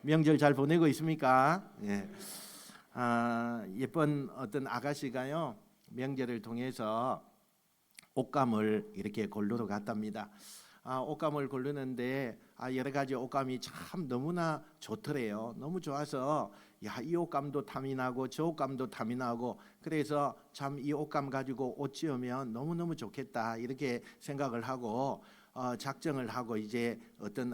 명절 잘 보내고 있습니까? 예. 예쁜 어떤 아가씨가요 명절을 통해서 옷감을 이렇게 고르러 갔답니다. 옷감을 고르는데 여러 가지 옷감이 참 너무나 좋더래요. 너무 좋아서 이 옷감도 탐이 나고 저 옷감도 탐이 나고 그래서 참 이 옷감 가지고 옷 지으면 너무너무 좋겠다 이렇게 생각을 하고 작정을 하고 이제 어떤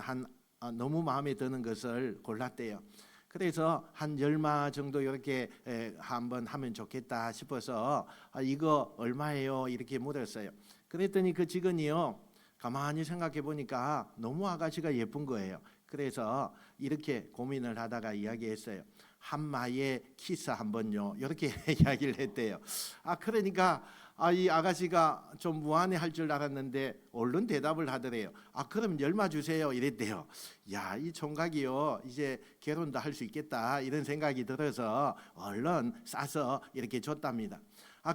너무 마음에 드는 것을 골랐대요. 그래서 한 10마 정도 이렇게 한번 하면 좋겠다 싶어서 이거 얼마예요? 이렇게 물었어요. 그랬더니 그 직원이요 가만히 생각해 보니까 너무 아가씨가 예쁜 거예요. 그래서 이렇게 고민을 하다가 이야기했어요. 한 마에 키스 한번요 이렇게 이야기를 했대요. 그러니까 이 아가씨가 좀 무안해 할 줄 알았는데 얼른 대답을 하더래요. 그럼 10마 주세요 이랬대요. 이 총각이요 이제 결혼도 할 수 있겠다 이런 생각이 들어서 얼른 싸서 이렇게 줬답니다.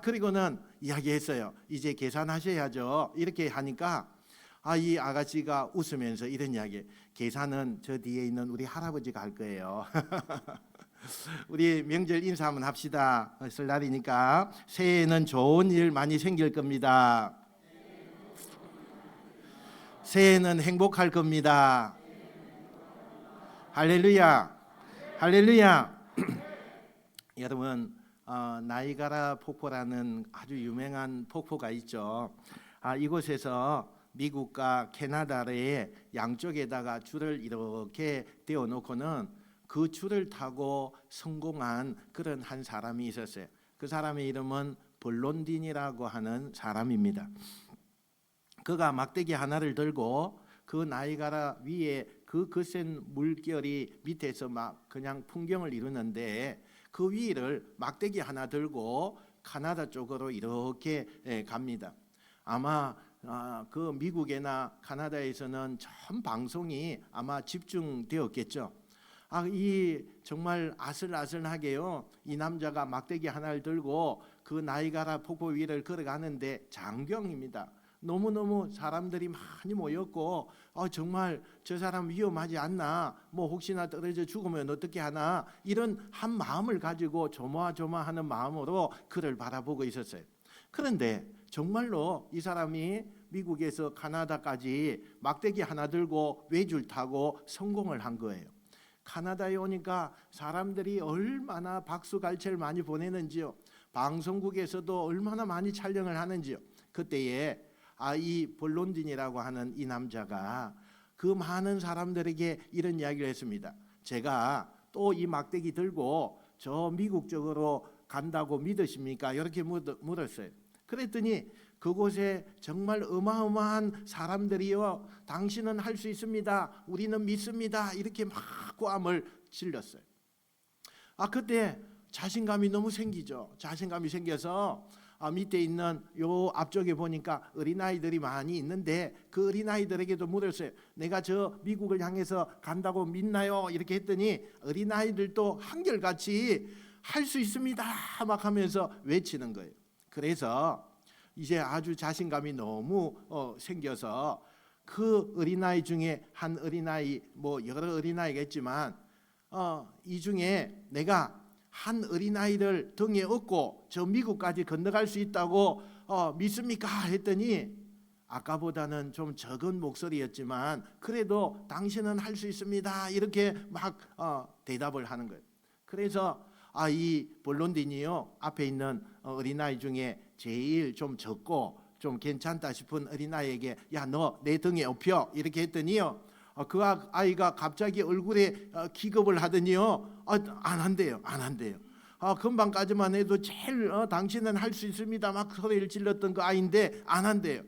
그리고는 이야기했어요. 이제 계산하셔야죠 이렇게 하니까 이 아가씨가 웃으면서 이런 이야기, 계산은 저 뒤에 있는 우리 할아버지가 할 거예요. 우리 명절 인사 한번 합시다. 설날이니까 새해에는 좋은 일 많이 생길 겁니다. 새해는 행복할 겁니다. 할렐루야, 할렐루야. 여러분 나이가라 폭포라는 아주 유명한 폭포가 있죠. 이곳에서 미국과 캐나다의 양쪽에다가 줄을 이렇게 떼어 놓고는 그 줄을 타고 성공한 그런 한 사람이 있었어요. 그 사람의 이름은 블론딘이라고 하는 사람입니다. 그가 막대기 하나를 들고 그 나이가라 위에 그 거센 물결이 밑에서 막 그냥 풍경을 이루는데 그 위를 막대기 하나 들고 카나다 쪽으로 이렇게 갑니다. 아마 그 미국이나 카나다에서는 전 방송이 아마 집중되었겠죠. 이 정말 아슬아슬하게요 이 남자가 막대기 하나를 들고 그 나이가라 폭포 위를 걸어가는데 장경입니다. 너무너무 사람들이 많이 모였고 정말 저 사람 위험하지 않나, 뭐 혹시나 떨어져 죽으면 어떻게 하나, 이런 한 마음을 가지고 조마조마하는 마음으로 그를 바라보고 있었어요. 그런데 정말로 이 사람이 미국에서 카나다까지 막대기 하나 들고 외줄 타고 성공을 한 거예요. 카나다에 오니까 사람들이 얼마나 박수갈채를 많이 보내는지요. 방송국에서도 얼마나 많이 촬영을 하는지요. 그때에 이 블론딘이라고 하는 이 남자가 그 많은 사람들에게 이런 이야기를 했습니다. 제가 또 이 막대기 들고 저 미국 쪽으로 간다고 믿으십니까? 이렇게 물었어요. 그랬더니 그곳에 정말 어마어마한 사람들이요 당신은 할 수 있습니다, 우리는 믿습니다, 이렇게 막 고함을 질렀어요. 그때 자신감이 너무 생기죠. 자신감이 생겨서 밑에 있는 요 앞쪽에 보니까 어린아이들이 많이 있는데 그 어린아이들에게도 물었어요. 내가 저 미국을 향해서 간다고 믿나요? 이렇게 했더니 어린아이들도 한결같이 할 수 있습니다 막 하면서 외치는 거예요. 그래서 이제 아주 자신감이 너무 생겨서 그 어린아이 중에 한 어린아이, 뭐 여러 어린아이가 있지만 이 중에 내가 한 어린아이를 등에 업고 저 미국까지 건너갈 수 있다고 믿습니까? 했더니 아까보다는 좀 적은 목소리였지만 그래도 당신은 할 수 있습니다 이렇게 막 대답을 하는 거예요. 그래서 이 블론딘이요 앞에 있는 어린아이 중에 제일 좀 적고 좀 괜찮다 싶은 어린아이에게 야 너 내 등에 업혀 이렇게 했더니요 그 아이가 갑자기 얼굴에 기겁을 하더니요 안 한대요. 금방까지만 해도 제일 당신은 할 수 있습니다 막 소리를 질렀던 그 아이인데 안 한대요.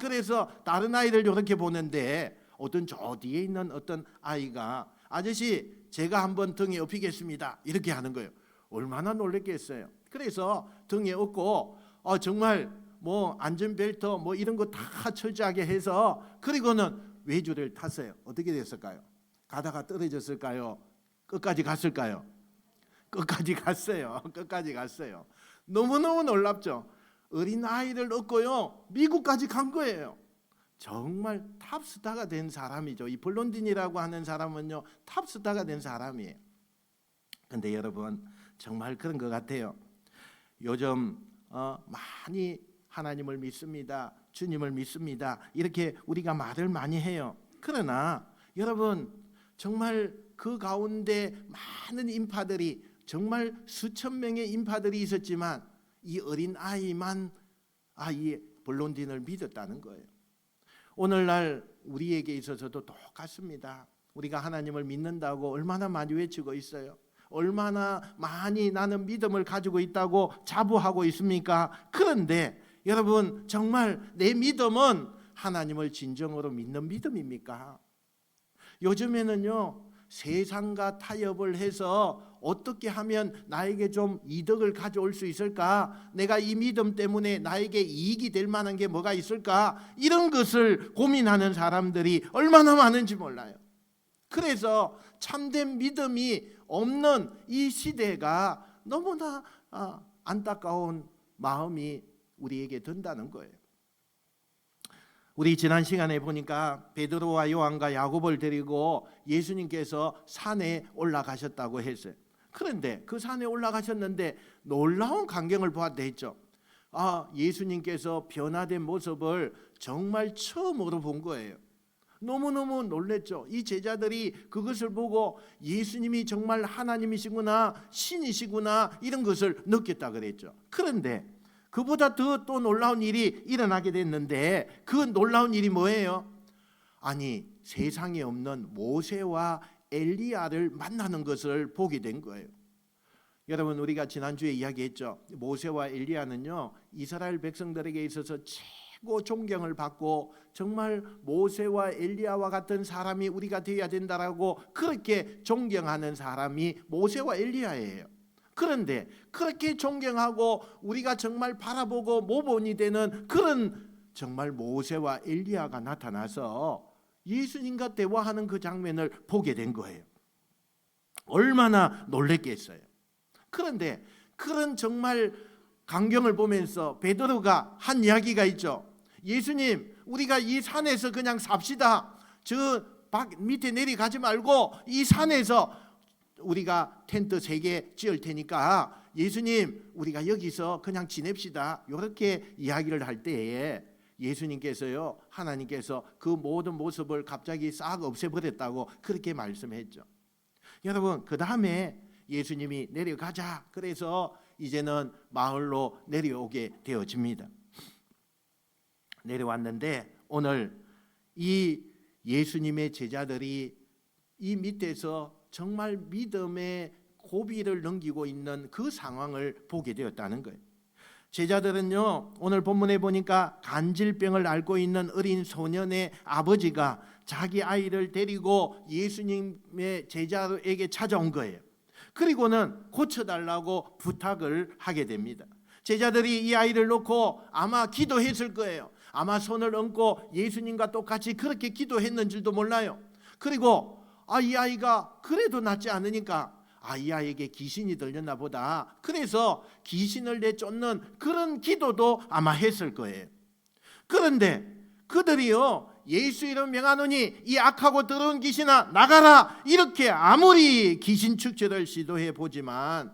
그래서 다른 아이들 이렇게 보는데 어떤 저 뒤에 있는 어떤 아이가 아저씨 제가 한번 등에 업히겠습니다 이렇게 하는 거예요. 얼마나 놀랬겠어요. 그래서 등에 업고 정말 뭐 안전벨트 뭐 이런 거 다 철저하게 해서 그리고는 외줄을 탔어요. 어떻게 됐을까요? 가다가 떨어졌을까요? 끝까지 갔을까요? 끝까지 갔어요. 너무너무 놀랍죠. 어린아이를 얻고요 미국까지 간 거예요. 정말 탑스타가 된 사람이죠. 이 블론딘이라고 하는 사람은요, 탑스타가 된 사람이에요. 근데 여러분, 정말 그런 것 같아요. 요즘 많이 하나님을 믿습니다, 주님을 믿습니다, 이렇게 우리가 말을 많이 해요. 그러나 여러분, 정말 그 가운데 많은 인파들이, 정말 수천 명의 인파들이 있었지만 이 어린 아이만 이 블론딘을 믿었다는 거예요. 오늘날 우리에게 있어서도 똑같습니다. 우리가 하나님을 믿는다고 얼마나 많이 외치고 있어요. 얼마나 많이 나는 믿음을 가지고 있다고 자부하고 있습니까? 그런데 여러분, 정말 내 믿음은 하나님을 진정으로 믿는 믿음입니까? 요즘에는요, 세상과 타협을 해서 어떻게 하면 나에게 좀 이득을 가져올 수 있을까? 내가 이 믿음 때문에 나에게 이익이 될 만한 게 뭐가 있을까? 이런 것을 고민하는 사람들이 얼마나 많은지 몰라요. 그래서 참된 믿음이 없는 이 시대가 너무나 안타까운 마음이 우리에게 든다는 거예요. 우리 지난 시간에 보니까 베드로와 요한과 야고보를 데리고 예수님께서 산에 올라가셨다고 했어요. 그런데 그 산에 올라가셨는데 놀라운 광경을 보았다 했죠. 예수님께서 변화된 모습을 정말 처음으로 본 거예요. 너무너무 놀랬죠. 이 제자들이 그것을 보고 예수님이 정말 하나님이시구나, 신이시구나, 이런 것을 느꼈다 그랬죠. 그런데 그보다 더 또 놀라운 일이 일어나게 됐는데, 그 놀라운 일이 뭐예요? 아니, 세상에 없는 모세와 엘리야를 만나는 것을 보게 된 거예요. 여러분, 우리가 지난주에 이야기했죠. 모세와 엘리야는요, 이스라엘 백성들에게 있어서 최고 존경을 받고, 정말 모세와 엘리야와 같은 사람이 우리가 되어야 된다라고 그렇게 존경하는 사람이 모세와 엘리야예요. 그런데 그렇게 존경하고 우리가 정말 바라보고 모범이 되는 그런 정말 모세와 엘리야가 나타나서 예수님과 대화하는 그 장면을 보게 된 거예요. 얼마나 놀랬겠어요. 그런데 그런 정말 광경을 보면서 베드로가 한 이야기가 있죠. 예수님, 우리가 이 산에서 그냥 삽시다. 저 밑에 내려가지 말고 이 산에서 우리가 텐트 3개 지을 테니까 예수님, 우리가 여기서 그냥 지냅시다. 이렇게 이야기를 할 때에 예수님께서요, 하나님께서 그 모든 모습을 갑자기 싹 없애버렸다고 그렇게 말씀했죠. 여러분, 그 다음에 예수님이 내려가자, 그래서 이제는 마을로 내려오게 되어집니다. 내려왔는데 오늘 이 예수님의 제자들이 이 밑에서 정말 믿음의 고비를 넘기고 있는 그 상황을 보게 되었다는 거예요. 제자들은요, 오늘 본문에 보니까 간질병을 앓고 있는 어린 소년의 아버지가 자기 아이를 데리고 예수님의 제자에게 찾아온 거예요. 그리고는 고쳐달라고 부탁을 하게 됩니다. 제자들이 이 아이를 놓고 아마 기도했을 거예요. 아마 손을 얹고 예수님과 똑같이 그렇게 기도했는지도 몰라요. 그리고 이 아이가 그래도 낫지 않으니까 이 아이에게 귀신이 들렸나 보다. 그래서 귀신을 내쫓는 그런 기도도 아마 했을 거예요. 그런데 그들이요, 예수 이름 명하노니 이 악하고 더러운 귀신아 나가라, 이렇게 아무리 귀신 축제를 시도해 보지만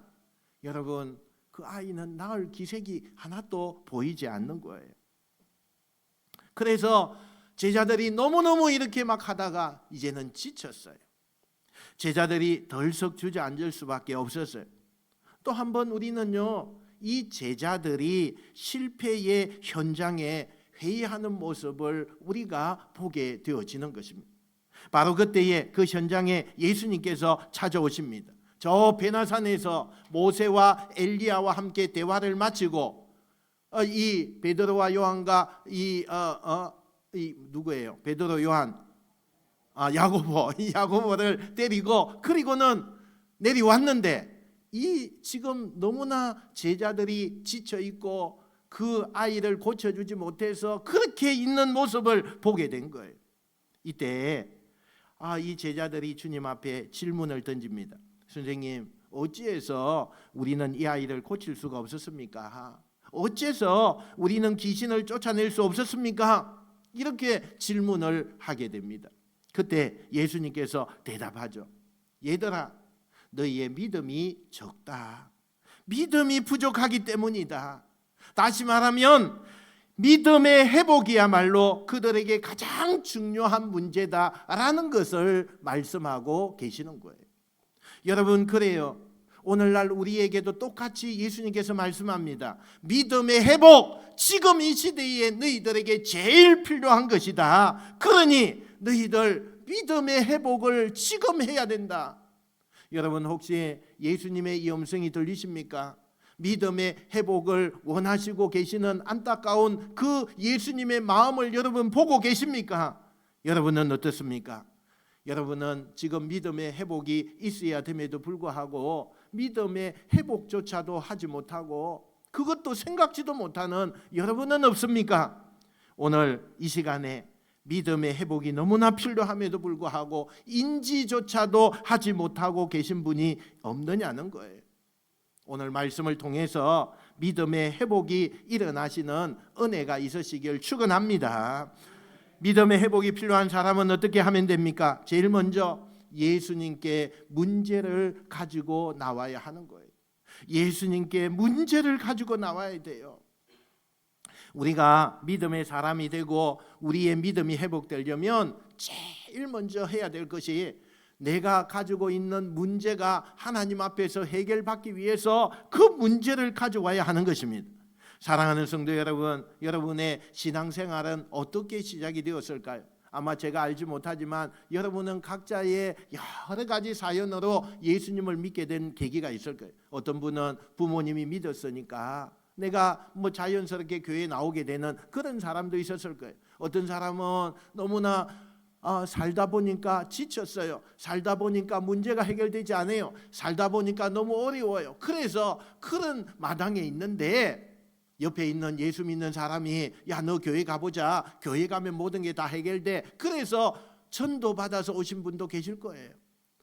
여러분, 그 아이는 나을 기색이 하나도 보이지 않는 거예요. 그래서 제자들이 너무너무 이렇게 막 하다가 이제는 지쳤어요. 제자들이 덜썩 주저앉을 수밖에 없었어요. 또 한 번 우리는요, 이 제자들이 실패의 현장에 회의하는 모습을 우리가 보게 되어지는 것입니다. 바로 그때에 그 현장에 예수님께서 찾아오십니다. 저 베나산에서 모세와 엘리야와 함께 대화를 마치고 이 베드로와 요한과 이 누구예요? 베드로, 요한, 야고보를 데리고 그리고는 내려왔는데, 이 지금 너무나 제자들이 지쳐 있고 그 아이를 고쳐주지 못해서 그렇게 있는 모습을 보게 된 거예요. 이때 이 제자들이 주님 앞에 질문을 던집니다. 선생님, 어찌해서 우리는 이 아이를 고칠 수가 없었습니까? 어째서 우리는 귀신을 쫓아낼 수 없었습니까? 이렇게 질문을 하게 됩니다. 그때 예수님께서 대답하죠. 얘들아, 너희의 믿음이 적다. 믿음이 부족하기 때문이다. 다시 말하면 믿음의 회복이야말로 그들에게 가장 중요한 문제다라는 것을 말씀하고 계시는 거예요. 여러분, 그래요. 오늘날 우리에게도 똑같이 예수님께서 말씀합니다. 믿음의 회복, 지금 이 시대에 너희들에게 제일 필요한 것이다. 그러니 너희들 믿음의 회복을 지금 해야 된다. 여러분, 혹시 예수님의 이 음성이 들리십니까? 믿음의 회복을 원하시고 계시는 안타까운 그 예수님의 마음을 여러분 보고 계십니까? 여러분은 어떻습니까? 여러분은 지금 믿음의 회복이 있어야 됨에도 불구하고 믿음의 회복조차도 하지 못하고 그것도 생각지도 못하는 여러분은 없습니까? 오늘 이 시간에 믿음의 회복이 너무나 필요함에도 불구하고 인지조차도 하지 못하고 계신 분이 없느냐는 거예요. 오늘 말씀을 통해서 믿음의 회복이 일어나시는 은혜가 있으시길 축원합니다. 믿음의 회복이 필요한 사람은 어떻게 하면 됩니까? 제일 먼저 예수님께 문제를 가지고 나와야 하는 거예요. 예수님께 문제를 가지고 나와야 돼요. 우리가 믿음의 사람이 되고 우리의 믿음이 회복되려면 제일 먼저 해야 될 것이 내가 가지고 있는 문제가 하나님 앞에서 해결받기 위해서 그 문제를 가져와야 하는 것입니다. 사랑하는 성도 여러분, 여러분의 신앙생활은 어떻게 시작이 되었을까요? 아마 제가 알지 못하지만 여러분은 각자의 여러 가지 사연으로 예수님을 믿게 된 계기가 있을 거예요. 어떤 분은 부모님이 믿었으니까 내가 자연스럽게 교회에 나오게 되는 그런 사람도 있었을 거예요. 어떤 사람은 너무나 살다 보니까 지쳤어요. 살다 보니까 문제가 해결되지 않아요. 살다 보니까 너무 어려워요. 그래서 그런 마당에 있는데 옆에 있는 예수 믿는 사람이 야, 너 교회 가보자. 교회 가면 모든 게 다 해결돼. 그래서 전도 받아서 오신 분도 계실 거예요.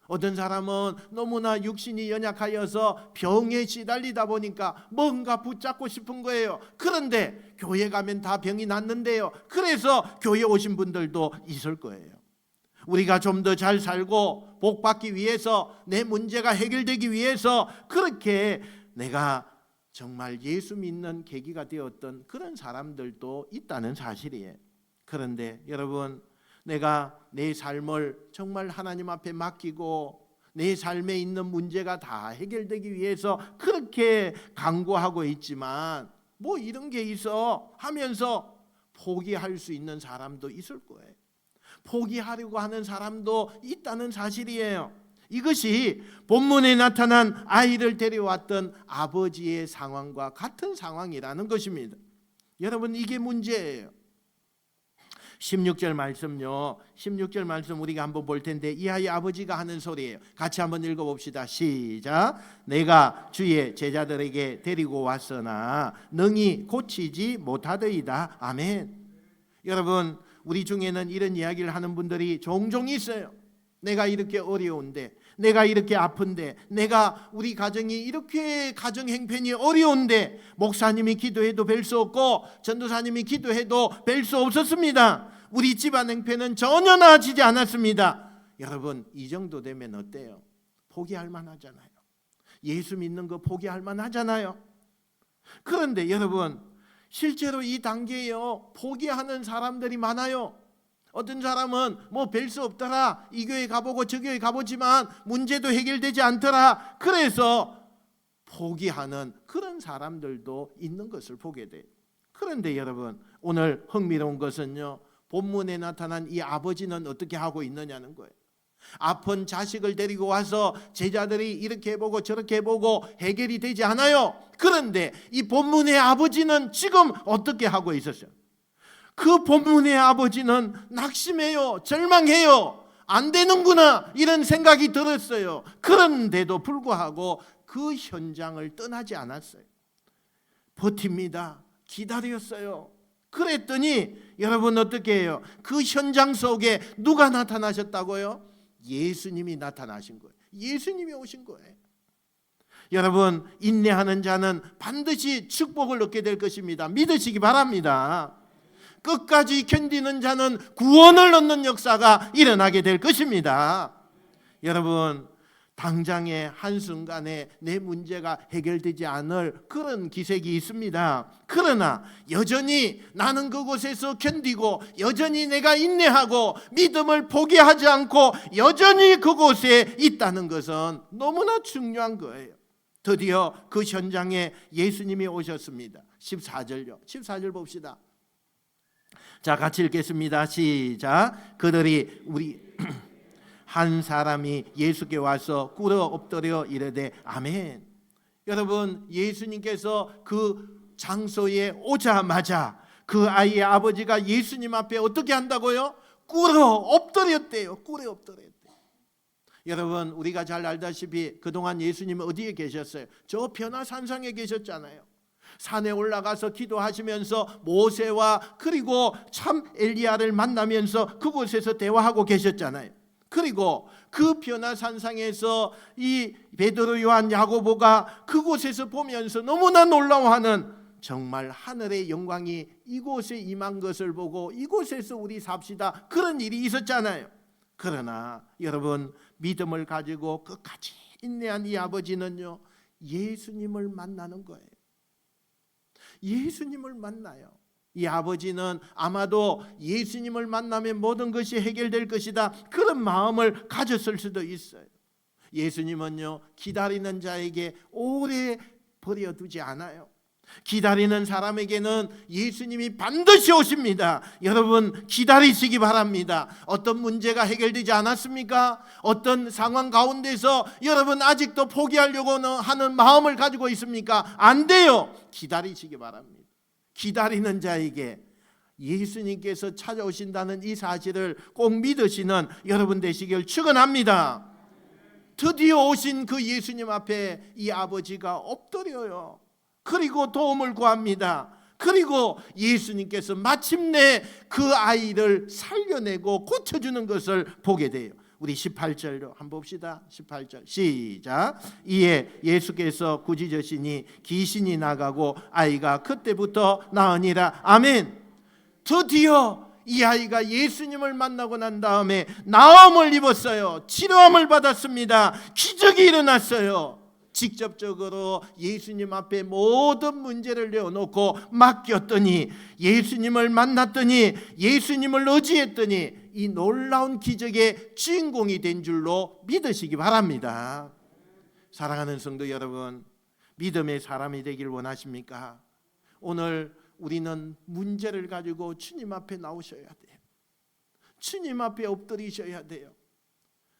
어떤 사람은 너무나 육신이 연약하여서 병에 시달리다 보니까 뭔가 붙잡고 싶은 거예요. 그런데 교회 가면 다 병이 낫는데요. 그래서 교회 오신 분들도 있을 거예요. 우리가 좀 더 잘 살고 복 받기 위해서, 내 문제가 해결되기 위해서 그렇게 내가 정말 예수 믿는 계기가 되었던 그런 사람들도 있다는 사실이에요. 그런데 여러분, 내가 내 삶을 정말 하나님 앞에 맡기고 내 삶에 있는 문제가 다 해결되기 위해서 그렇게 간구하고 있지만 뭐 이런 게 있어 하면서 포기할 수 있는 사람도 있을 거예요. 포기하려고 하는 사람도 있다는 사실이에요. 이것이 본문에 나타난 아이를 데려왔던 아버지의 상황과 같은 상황이라는 것입니다. 여러분, 이게 문제예요. 16절 말씀요. 16절 말씀 우리가 한번 볼 텐데 이 아이 아버지가 하는 소리예요. 같이 한번 읽어봅시다. 시작. 내가 주의 제자들에게 데리고 왔으나 능히 고치지 못하더이다. 아멘. 여러분, 우리 중에는 이런 이야기를 하는 분들이 종종 있어요. 내가 이렇게 어려운데, 내가 이렇게 아픈데, 내가 우리 가정이 이렇게 가정 형편이 어려운데 목사님이 기도해도 뵐 수 없고 전도사님이 기도해도 뵐 수 없었습니다. 우리 집안 형편은 전혀 나아지지 않았습니다. 여러분, 이 정도 되면 어때요? 포기할 만하잖아요. 예수 믿는 거 포기할 만하잖아요. 그런데 여러분, 실제로 이 단계에요, 포기하는 사람들이 많아요. 어떤 사람은 뭐 뵐 수 없더라, 이 교회 가보고 저 교회 가보지만 문제도 해결되지 않더라, 그래서 포기하는 그런 사람들도 있는 것을 보게 돼요. 그런데 여러분, 오늘 흥미로운 것은요, 본문에 나타난 이 아버지는 어떻게 하고 있느냐는 거예요. 아픈 자식을 데리고 와서 제자들이 이렇게 해보고 저렇게 해보고 해결이 되지 않아요. 그런데 이 본문의 아버지는 지금 어떻게 하고 있었어요? 그 본문의 아버지는 낙심해요. 절망해요. 안 되는구나, 이런 생각이 들었어요. 그런데도 불구하고 그 현장을 떠나지 않았어요. 버팁니다. 기다렸어요. 그랬더니 여러분 어떻게 해요? 그 현장 속에 누가 나타나셨다고요? 예수님이 나타나신 거예요. 예수님이 오신 거예요. 여러분, 인내하는 자는 반드시 축복을 얻게 될 것입니다. 믿으시기 바랍니다. 끝까지 견디는 자는 구원을 얻는 역사가 일어나게 될 것입니다. 여러분, 당장의 한순간에 내 문제가 해결되지 않을 그런 기색이 있습니다. 그러나 여전히 나는 그곳에서 견디고 여전히 내가 인내하고 믿음을 포기하지 않고 여전히 그곳에 있다는 것은 너무나 중요한 거예요. 드디어 그 현장에 예수님이 오셨습니다. 14절요. 14절 봅시다. 자, 같이 읽겠습니다. 시작. 그들이 한 사람이 예수께 와서 꿇어 엎드려 이르되 아멘. 여러분, 예수님께서 그 장소에 오자마자 그 아이의 아버지가 예수님 앞에 어떻게 한다고요? 꿇어 엎드렸대요. 꿇어 엎드렸대요. 여러분, 우리가 잘 알다시피 그동안 예수님은 어디에 계셨어요? 저 변화산상에 계셨잖아요. 산에 올라가서 기도하시면서 모세와 그리고 참 엘리야를 만나면서 그곳에서 대화하고 계셨잖아요. 그리고 그 변화산상에서 이 베드로, 요한, 야고보가 그곳에서 보면서 너무나 놀라워하는 정말 하늘의 영광이 이곳에 임한 것을 보고 이곳에서 우리 삽시다, 그런 일이 있었잖아요. 그러나 여러분, 믿음을 가지고 끝까지 인내한 이 아버지는요, 예수님을 만나는 거예요. 예수님을 만나요. 이 아버지는 아마도 예수님을 만나면 모든 것이 해결될 것이다, 그런 마음을 가졌을 수도 있어요. 예수님은요, 기다리는 자에게 오래 버려두지 않아요. 기다리는 사람에게는 예수님이 반드시 오십니다. 여러분, 기다리시기 바랍니다. 어떤 문제가 해결되지 않았습니까? 어떤 상황 가운데서 여러분 아직도 포기하려고 하는 마음을 가지고 있습니까? 안 돼요. 기다리시기 바랍니다. 기다리는 자에게 예수님께서 찾아오신다는 이 사실을 꼭 믿으시는 여러분 되시길 축원합니다. 드디어 오신 그 예수님 앞에 이 아버지가 엎드려요. 그리고 도움을 구합니다. 그리고 예수님께서 마침내 그 아이를 살려내고 고쳐주는 것을 보게 돼요. 우리 18절로 한번 봅시다. 18절 시작. 이에 예수께서 꾸짖으시니 귀신이 나가고 아이가 그때부터 나으니라. 아멘. 드디어 이 아이가 예수님을 만나고 난 다음에 나음을 입었어요. 치료함을 받았습니다. 기적이 일어났어요. 직접적으로 예수님 앞에 모든 문제를 내어놓고 맡겼더니, 예수님을 만났더니, 예수님을 의지했더니 이 놀라운 기적의 주인공이 된 줄로 믿으시기 바랍니다. 사랑하는 성도 여러분, 믿음의 사람이 되길 원하십니까? 오늘 우리는 문제를 가지고 주님 앞에 나오셔야 돼요. 주님 앞에 엎드리셔야 돼요.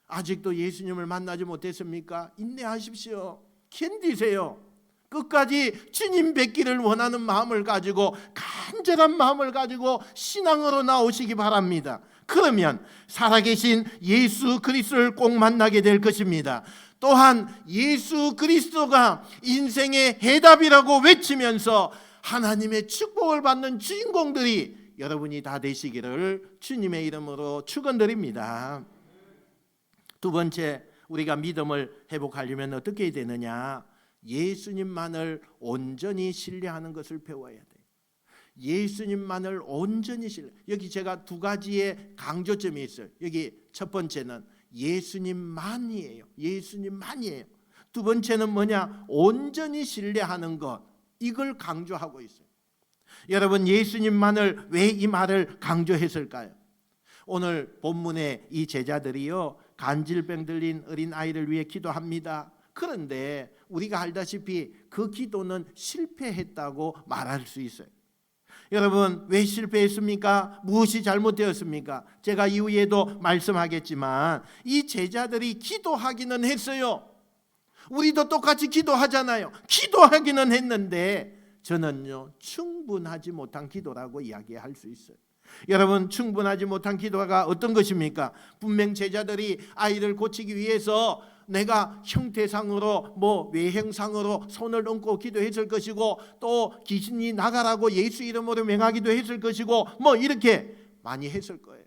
아직도 예수님을 만나지 못했습니까? 인내하십시오. 견디세요. 끝까지 주님 뵙기를 원하는 마음을 가지고, 간절한 마음을 가지고 신앙으로 나오시기 바랍니다. 그러면 살아계신 예수 그리스도를 꼭 만나게 될 것입니다. 또한 예수 그리스도가 인생의 해답이라고 외치면서 하나님의 축복을 받는 주인공들이 여러분이 다 되시기를 주님의 이름으로 축원드립니다. 두 번째, 우리가 믿음을 회복하려면 어떻게 해야 되느냐? 예수님만을 온전히 신뢰하는 것을 배워야 돼요. 예수님만을 온전히 신뢰. 여기 제가 두 가지의 강조점이 있어요. 여기 첫 번째는 예수님만이에요. 예수님만이에요. 두 번째는 뭐냐? 온전히 신뢰하는 것. 이걸 강조하고 있어요. 여러분, 예수님만을 왜 이 말을 강조했을까요? 오늘 본문에 이 제자들이요, 간질병 들린 어린아이를 위해 기도합니다. 그런데 우리가 알다시피 그 기도는 실패했다고 말할 수 있어요. 여러분, 왜 실패했습니까? 무엇이 잘못되었습니까? 제가 이후에도 말씀하겠지만 이 제자들이 기도하기는 했어요. 우리도 똑같이 기도하잖아요. 기도하기는 했는데 저는요, 충분하지 못한 기도라고 이야기할 수 있어요. 여러분, 충분하지 못한 기도가 어떤 것입니까? 분명 제자들이 아이를 고치기 위해서 내가 형태상으로 외형상으로 손을 얹고 기도했을 것이고, 또 귀신이 나가라고 예수 이름으로 명하기도 했을 것이고, 이렇게 많이 했을 거예요.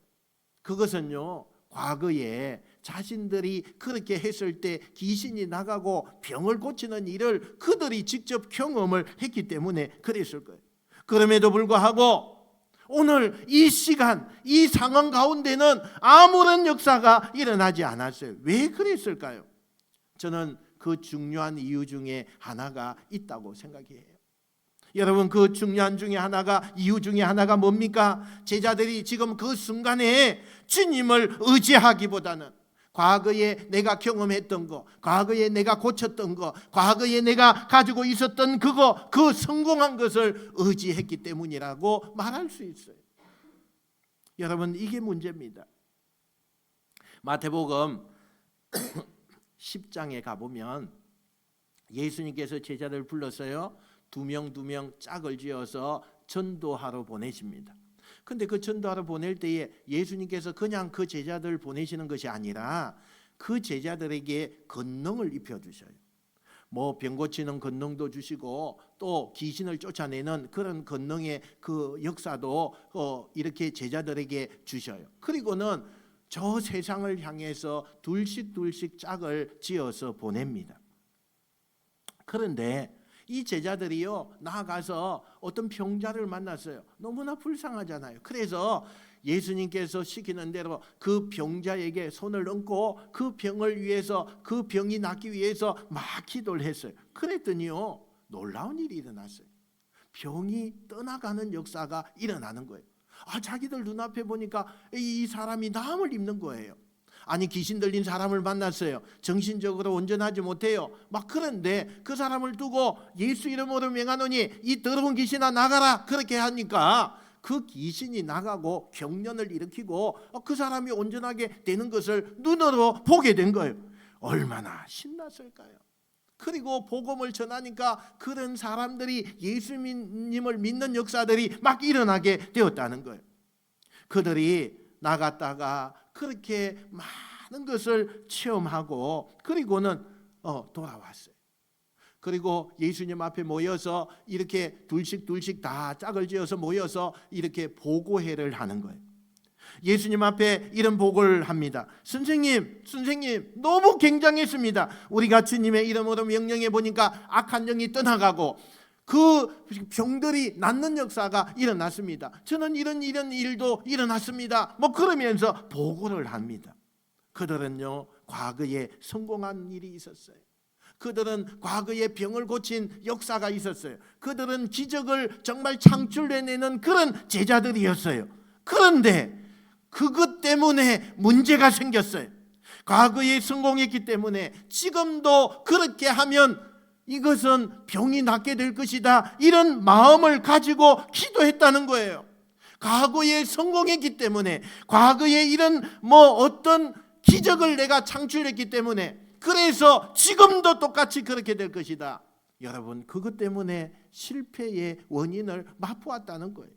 그것은요, 과거에 자신들이 그렇게 했을 때 귀신이 나가고 병을 고치는 일을 그들이 직접 경험을 했기 때문에 그랬을 거예요. 그럼에도 불구하고 오늘 이 시간, 이 상황 가운데는 아무런 역사가 일어나지 않았어요. 왜 그랬을까요? 저는 그 중요한 이유 중에 하나가 있다고 생각해요. 여러분, 그 중요한 중에 하나가, 이유 중에 하나가 뭡니까? 제자들이 지금 그 순간에 주님을 의지하기보다는 과거에 내가 경험했던 거, 과거에 내가 고쳤던 거, 과거에 내가 가지고 있었던 그거, 그 성공한 것을 의지했기 때문이라고 말할 수 있어요. 여러분, 이게 문제입니다. 마태복음 10장에 가보면 예수님께서 제자들을 불렀어요. 두 명 짝을 지어서 전도하러 보내십니다. 근데 그 전도하러 보낼 때에 예수님께서 그냥 그 제자들을 보내시는 것이 아니라 그 제자들에게 권능을 입혀주셔요. 뭐 병 고치는 권능도 주시고 또 귀신을 쫓아내는 그런 권능의 그 역사도 이렇게 제자들에게 주셔요. 그리고는 저 세상을 향해서 둘씩 짝을 지어서 보냅니다. 그런데 이 제자들이요, 나아가서 어떤 병자를 만났어요. 너무나 불쌍하잖아요. 그래서 예수님께서 시키는 대로 그 병자에게 손을 얹고 그 병을 위해서, 그 병이 낫기 위해서 막 기도를 했어요. 그랬더니요, 놀라운 일이 일어났어요. 병이 떠나가는 역사가 일어나는 거예요. 자기들 눈앞에 보니까 이 사람이 남을 입는 거예요. 아니, 귀신 들린 사람을 만났어요. 정신적으로 온전하지 못해요. 막 그런데 그 사람을 두고 예수 이름으로 명하노니 이 더러운 귀신아 나가라, 그렇게 하니까 그 귀신이 나가고 경련을 일으키고 그 사람이 온전하게 되는 것을 눈으로 보게 된 거예요. 얼마나 신났을까요? 그리고 복음을 전하니까 그런 사람들이 예수님을 믿는 역사들이 막 일어나게 되었다는 거예요. 그들이 나갔다가 그렇게 많은 것을 체험하고 그리고는 돌아왔어요. 그리고 예수님 앞에 모여서 이렇게 둘씩 다 짝을 지어서 모여서 이렇게 보고회를 하는 거예요. 예수님 앞에 이런 보고를 합니다. 선생님 너무 굉장했습니다. 우리가 주님의 이름으로 명령해 보니까 악한 영이 떠나가고 그 병들이 낫는 역사가 일어났습니다. 저는 이런 일도 일어났습니다. 뭐 그러면서 보고를 합니다. 그들은요, 과거에 성공한 일이 있었어요. 그들은 과거에 병을 고친 역사가 있었어요. 그들은 기적을 정말 창출해내는 그런 제자들이었어요. 그런데 그것 때문에 문제가 생겼어요. 과거에 성공했기 때문에 지금도 그렇게 하면 이것은 병이 낫게 될 것이다, 이런 마음을 가지고 기도했다는 거예요. 과거에 성공했기 때문에, 과거에 이런 어떤 기적을 내가 창출했기 때문에, 그래서 지금도 똑같이 그렇게 될 것이다. 여러분, 그것 때문에 실패의 원인을 맛보았다는 거예요.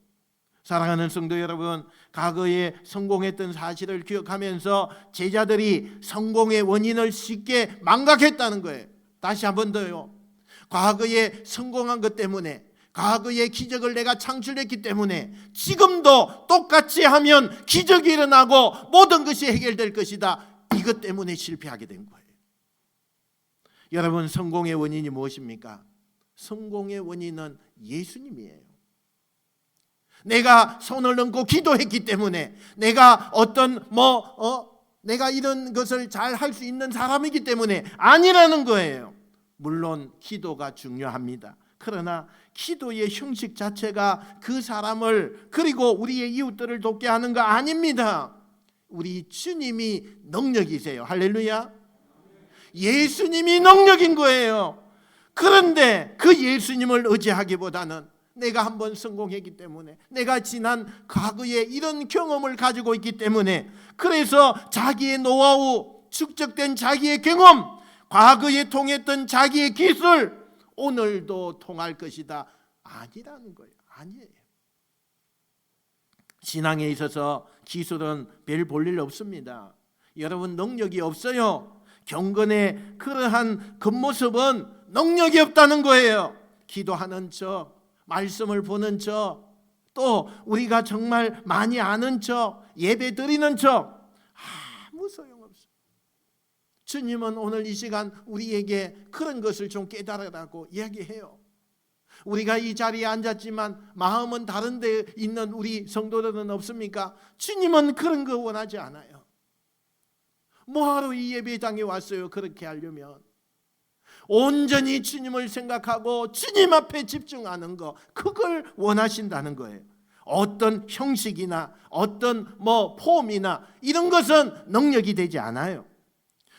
사랑하는 성도 여러분, 과거에 성공했던 사실을 기억하면서 제자들이 성공의 원인을 쉽게 망각했다는 거예요. 다시 한 번 더요. 과거에 성공한 것 때문에, 과거의 기적을 내가 창출했기 때문에 지금도 똑같이 하면 기적이 일어나고 모든 것이 해결될 것이다, 이것 때문에 실패하게 된 거예요. 여러분, 성공의 원인이 무엇입니까? 성공의 원인은 예수님이에요. 내가 손을 얹고 기도했기 때문에, 내가 내가 이런 것을 잘 할 수 있는 사람이기 때문에 아니라는 거예요. 물론 기도가 중요합니다. 그러나 기도의 형식 자체가 그 사람을, 그리고 우리의 이웃들을 돕게 하는 거 아닙니다. 우리 주님이 능력이세요. 할렐루야. 예수님이 능력인 거예요. 그런데 그 예수님을 의지하기보다는 내가 한번 성공했기 때문에, 내가 지난 과거에 이런 경험을 가지고 있기 때문에, 그래서 자기의 노하우, 축적된 자기의 경험, 과거에 통했던 자기의 기술, 오늘도 통할 것이다, 아니라는 거예요. 아니에요. 신앙에 있어서 기술은 별 볼 일 없습니다. 여러분, 능력이 없어요. 경건의 그러한 겉모습은 능력이 없다는 거예요. 기도하는 척, 말씀을 보는 척, 또 우리가 정말 많이 아는 척, 예배 드리는 척, 아무 소용없어요. 주님은 오늘 이 시간 우리에게 그런 것을 좀 깨달으라고 이야기해요. 우리가 이 자리에 앉았지만 마음은 다른 데 있는 우리 성도들은 없습니까? 주님은 그런 거 원하지 않아요. 뭐하러 이 예배당에 왔어요? 그렇게 하려면 온전히 주님을 생각하고 주님 앞에 집중하는 거, 그걸 원하신다는 거예요. 어떤 형식이나 어떤 폼이나 이런 것은 능력이 되지 않아요.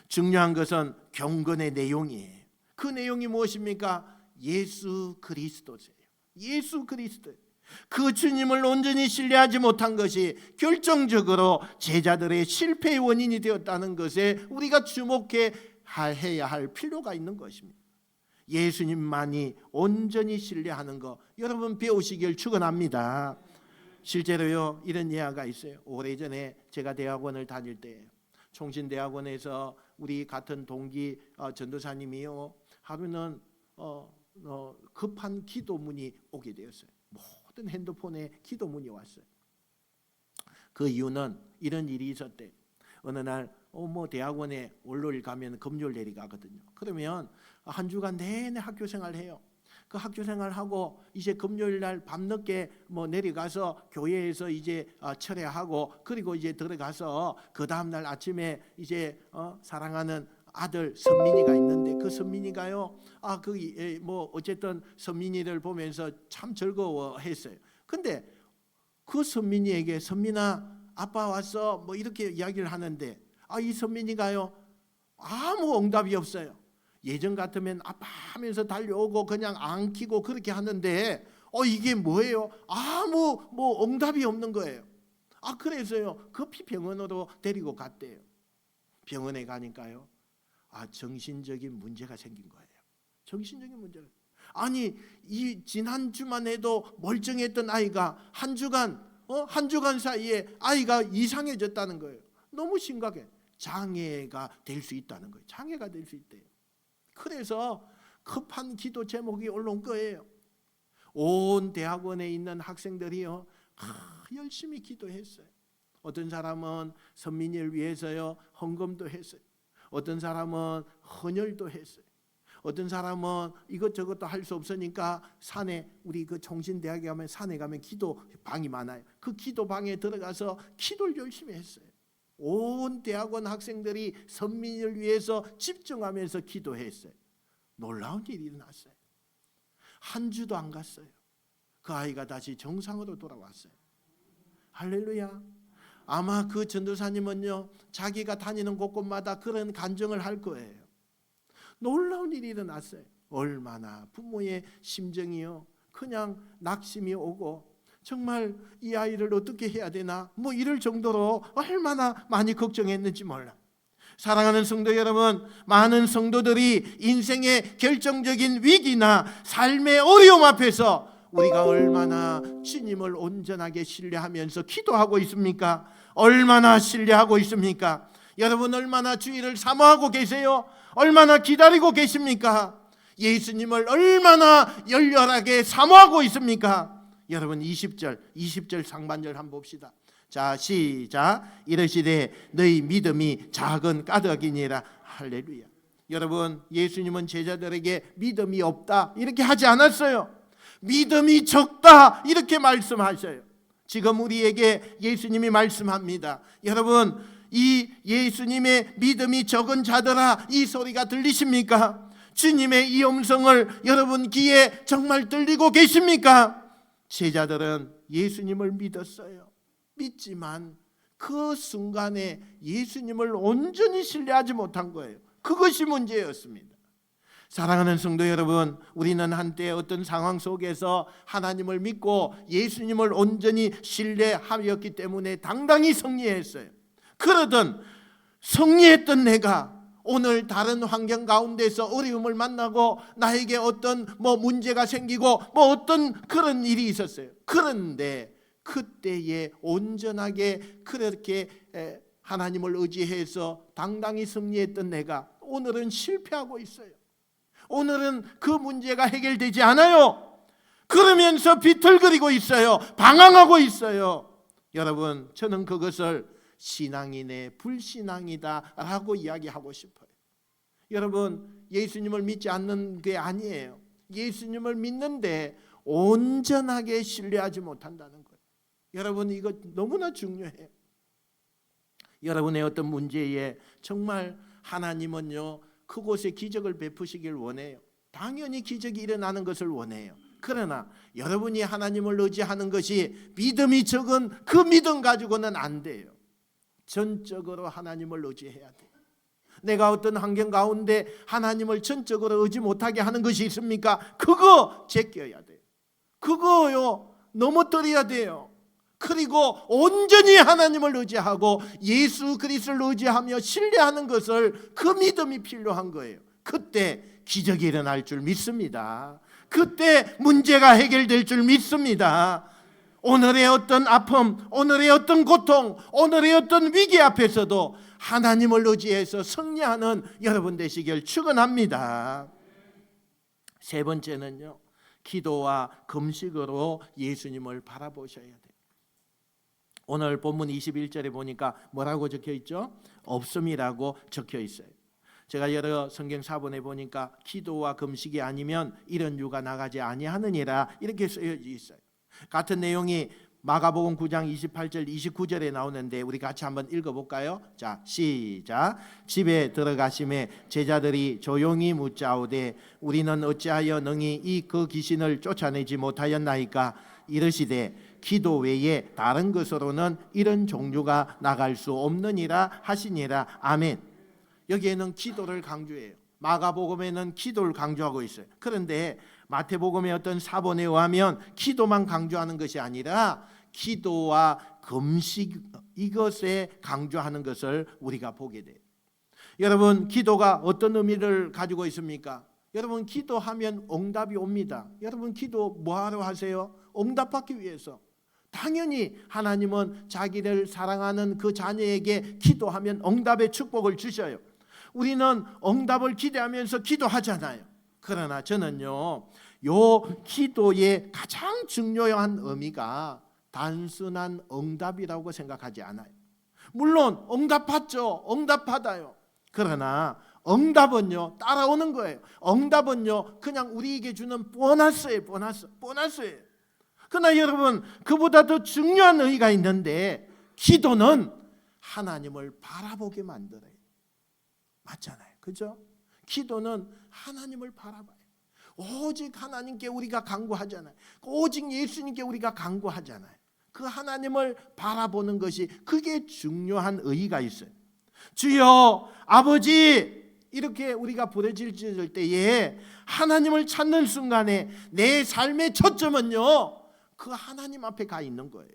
중요한 것은 경건의 내용이에요. 그 내용이 무엇입니까? 예수 그리스도세요. 예수 그리스도. 그 주님을 온전히 신뢰하지 못한 것이 결정적으로 제자들의 실패의 원인이 되었다는 것에 우리가 주목해야 할 필요가 있는 것입니다. 예수님만이 온전히 신뢰하는 것, 여러분 배우시길 축원합니다. 실제로요, 이런 예화가 있어요. 오래전에 제가 대학원을 다닐 때 총신대학원에서 우리 같은 동기 전도사님이요, 하루는 급한 기도문이 오게 되었어요. 모든 핸드폰에 기도문이 왔어요. 그 이유는 이런 일이 있었대. 어느 날 대학원에 월요일 가면 금요일 내려가거든요. 그러면 한 주간 내내 학교 생활해요. 그 학교 생활하고 이제 금요일 날 밤늦게 내려가서 교회에서 이제 철회하고, 그리고 이제 들어가서 그 다음 날 아침에 이제 사랑하는 아들 선민이가 있는데, 그 선민이가요, 어쨌든 선민이를 보면서 참 즐거워했어요. 근데 그 선민이에게 선민아 아빠 왔어 이렇게 이야기를 하는데, 이 선민이가요 아무 응답이 없어요. 예전 같으면 아빠 하면서 달려오고 그냥 안기고 그렇게 하는데 이게 뭐예요? 아무 응답이 없는 거예요. 그래서요 급히 병원으로 데리고 갔대요. 병원에 가니까요 정신적인 문제가 생긴 거예요. 정신적인 문제가. 아니 이 지난주만 해도 멀쩡했던 아이가 한 주간 사이에 아이가 이상해졌다는 거예요. 너무 심각해. 장애가 될 수 있다는 거예요. 장애가 될 수 있대요. 그래서 급한 기도 제목이 올라온 거예요. 온 대학원에 있는 학생들이요 열심히 기도했어요. 어떤 사람은 선민이를 위해서요 헌금도 했어요. 어떤 사람은 헌혈도 했어요. 어떤 사람은 이것저것도 할 수 없으니까 산에, 우리 그 총신대학에 가면 산에 가면 기도 방이 많아요. 그 기도 방에 들어가서 기도를 열심히 했어요. 온 대학원 학생들이 선민이를 위해서 집중하면서 기도했어요. 놀라운 일이 일어났어요. 한 주도 안 갔어요. 그 아이가 다시 정상으로 돌아왔어요. 할렐루야. 아마 그 전도사님은요 자기가 다니는 곳곳마다 그런 간증을 할 거예요. 놀라운 일이 일어났어요. 얼마나 부모의 심정이요 그냥 낙심이 오고, 정말 이 아이를 어떻게 해야 되나 이럴 정도로 얼마나 많이 걱정했는지 몰라. 사랑하는 성도 여러분, 많은 성도들이 인생의 결정적인 위기나 삶의 어려움 앞에서 우리가 얼마나 주님을 온전하게 신뢰하면서 기도하고 있습니까? 얼마나 신뢰하고 있습니까? 여러분 얼마나 주의를 사모하고 계세요? 얼마나 기다리고 계십니까? 예수님을 얼마나 열렬하게 사모하고 있습니까? 여러분 20절 상반절 한번 봅시다. 자 시작. 이르시되 너희 믿음이 작은 까닭이니라. 할렐루야. 여러분 예수님은 제자들에게 믿음이 없다 이렇게 하지 않았어요. 믿음이 적다 이렇게 말씀하셔요. 지금 우리에게 예수님이 말씀합니다. 여러분 이 예수님의 믿음이 적은 자들아, 이 소리가 들리십니까? 주님의 이 음성을 여러분 귀에 정말 들리고 계십니까? 제자들은 예수님을 믿었어요. 믿지만 그 순간에 예수님을 온전히 신뢰하지 못한 거예요. 그것이 문제였습니다. 사랑하는 성도 여러분, 우리는 한때 어떤 상황 속에서 하나님을 믿고 예수님을 온전히 신뢰하였기 때문에 당당히 승리했어요. 그러던 승리했던 내가 오늘 다른 환경 가운데서 어려움을 만나고 나에게 어떤 문제가 생기고 어떤 그런 일이 있었어요. 그런데 그때에 온전하게 그렇게 하나님을 의지해서 당당히 승리했던 내가 오늘은 실패하고 있어요. 오늘은 그 문제가 해결되지 않아요. 그러면서 비틀거리고 있어요. 방황하고 있어요. 여러분 저는 그것을 신앙이네 불신앙이다 라고 이야기하고 싶어요. 여러분 예수님을 믿지 않는 게 아니에요. 예수님을 믿는데 온전하게 신뢰하지 못한다는 거예요. 여러분, 이거 너무나 중요해요. 여러분의 어떤 문제에 정말 하나님은요 그곳에 기적을 베푸시길 원해요. 당연히 기적이 일어나는 것을 원해요. 그러나 여러분이 하나님을 의지하는 것이 믿음이 적은 그 믿음 가지고는 안 돼요. 전적으로 하나님을 의지해야 돼요. 내가 어떤 환경 가운데 하나님을 전적으로 의지 못하게 하는 것이 있습니까? 그거 제껴야 돼요. 그거요 넘어뜨려야 돼요. 그리고 온전히 하나님을 의지하고 예수 그리스도를 의지하며 신뢰하는 것을, 그 믿음이 필요한 거예요. 그때 기적이 일어날 줄 믿습니다. 그때 문제가 해결될 줄 믿습니다. 오늘의 어떤 아픔, 오늘의 어떤 고통, 오늘의 어떤 위기 앞에서도 하나님을 의지해서 승리하는 여러분 되시길 축원합니다. 세 번째는요, 기도와 금식으로 예수님을 바라보셔야 돼요. 오늘 본문 21절에 보니까 뭐라고 적혀 있죠? 없음이라고 적혀 있어요. 제가 여러 성경 사본에 보니까 기도와 금식이 아니면 이런 유가 나가지 아니하느니라 이렇게 쓰여져 있어요. 같은 내용이 마가복음 9장 28절 29절에 나오는데 우리 같이 한번 읽어볼까요? 자, 시작. 집에 들어가심에 제자들이 조용히 묻자오되 우리는 어찌하여 능히 이 그 귀신을 쫓아내지 못하였나이까? 이르시되 기도 외에 다른 것으로는 이런 종류가 나갈 수 없느니라 하시니라. 아멘. 여기에는 기도를 강조해요. 마가복음에는 기도를 강조하고 있어요. 그런데 마태복음의 어떤 사본에 의하면 기도만 강조하는 것이 아니라 기도와 금식, 이것에 강조하는 것을 우리가 보게 돼요. 여러분, 기도가 어떤 의미를 가지고 있습니까? 여러분, 기도하면 응답이 옵니다. 여러분, 기도 뭐하러 하세요? 응답받기 위해서. 당연히 하나님은 자기를 사랑하는 그 자녀에게 기도하면 응답의 축복을 주셔요. 우리는 응답을 기대하면서 기도하잖아요. 그러나 저는요, 요 기도의 가장 중요한 의미가 단순한 응답이라고 생각하지 않아요. 물론 응답 받죠. 응답 받아요. 그러나 응답은요 따라오는 거예요. 응답은요 그냥 우리에게 주는 보너스예요. 보너스예요. 그러나 여러분, 그보다 더 중요한 의미가 있는데, 기도는 하나님을 바라보게 만들어요. 맞잖아요. 그죠? 기도는 하나님을 바라봐요. 오직 하나님께 우리가 간구하잖아요. 오직 예수님께 우리가 간구하잖아요. 그 하나님을 바라보는 것이, 그게 중요한 의의가 있어요. 주여, 아버지, 이렇게 우리가 부르짖을 때에 하나님을 찾는 순간에 내 삶의 초점은요 그 하나님 앞에 가 있는 거예요.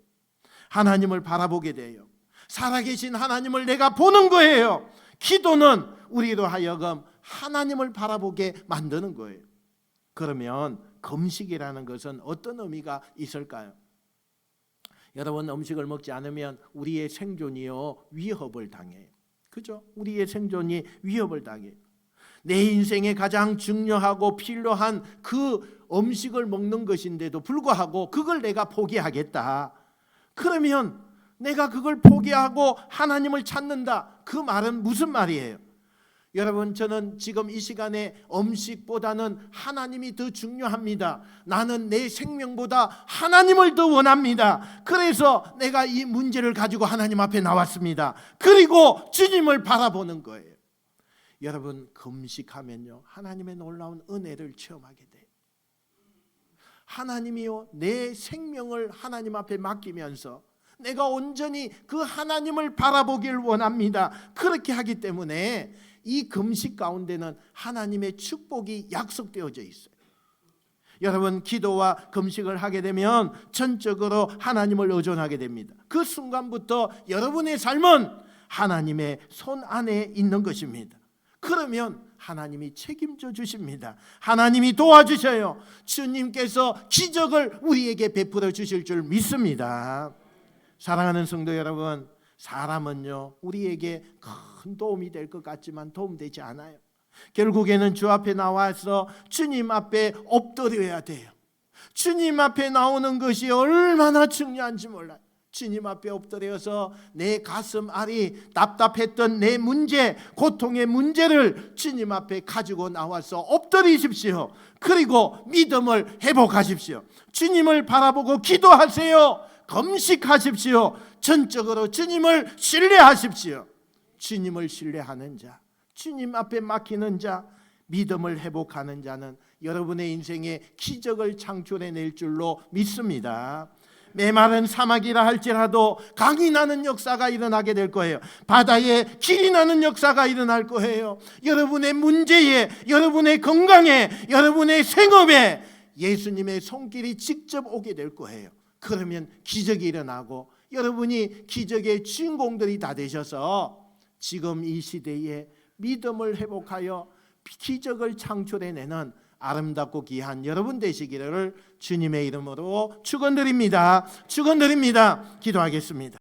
하나님을 바라보게 돼요. 살아계신 하나님을 내가 보는 거예요. 기도는 우리로 하여금 하나님을 바라보게 만드는 거예요. 그러면 금식이라는 것은 어떤 의미가 있을까요? 여러분, 음식을 먹지 않으면 우리의 생존이요 위협을 당해요. 그죠? 우리의 생존이 위협을 당해요. 내 인생에 가장 중요하고 필요한 그 음식을 먹는 것인데도 불구하고 그걸 내가 포기하겠다. 그러면 내가 그걸 포기하고 하나님을 찾는다. 그 말은 무슨 말이에요? 여러분, 저는 지금 이 시간에 음식보다는 하나님이 더 중요합니다. 나는 내 생명보다 하나님을 더 원합니다. 그래서 내가 이 문제를 가지고 하나님 앞에 나왔습니다. 그리고 주님을 바라보는 거예요. 여러분, 금식하면요 하나님의 놀라운 은혜를 체험하게 돼요. 하나님이요 내 생명을 하나님 앞에 맡기면서 내가 온전히 그 하나님을 바라보길 원합니다. 그렇게 하기 때문에 이 금식 가운데는 하나님의 축복이 약속되어져 있어요. 여러분, 기도와 금식을 하게 되면 전적으로 하나님을 의존하게 됩니다. 그 순간부터 여러분의 삶은 하나님의 손 안에 있는 것입니다. 그러면 하나님이 책임져 주십니다. 하나님이 도와주셔요. 주님께서 기적을 우리에게 베풀어 주실 줄 믿습니다. 사랑하는 성도 여러분, 사람은요 우리에게 큰 도움이 될 것 같지만 도움되지 않아요. 결국에는 주 앞에 나와서 주님 앞에 엎드려야 돼요. 주님 앞에 나오는 것이 얼마나 중요한지 몰라요. 주님 앞에 엎드려서 내 가슴 알이 답답했던 내 문제, 고통의 문제를 주님 앞에 가지고 나와서 엎드리십시오. 그리고 믿음을 회복하십시오. 주님을 바라보고 기도하세요. 금식하십시오. 전적으로 주님을 신뢰하십시오. 주님을 신뢰하는 자, 주님 앞에 맡기는 자, 믿음을 회복하는 자는 여러분의 인생에 기적을 창출해낼 줄로 믿습니다. 메마른 사막이라 할지라도 강이 나는 역사가 일어나게 될 거예요. 바다에 길이 나는 역사가 일어날 거예요. 여러분의 문제에, 여러분의 건강에, 여러분의 생업에 예수님의 손길이 직접 오게 될 거예요. 그러면 기적이 일어나고 여러분이 기적의 주인공들이 다 되셔서 지금 이 시대에 믿음을 회복하여 기적을 창출해내는 아름답고 귀한 여러분 되시기를 주님의 이름으로 축원드립니다. 축원드립니다. 기도하겠습니다.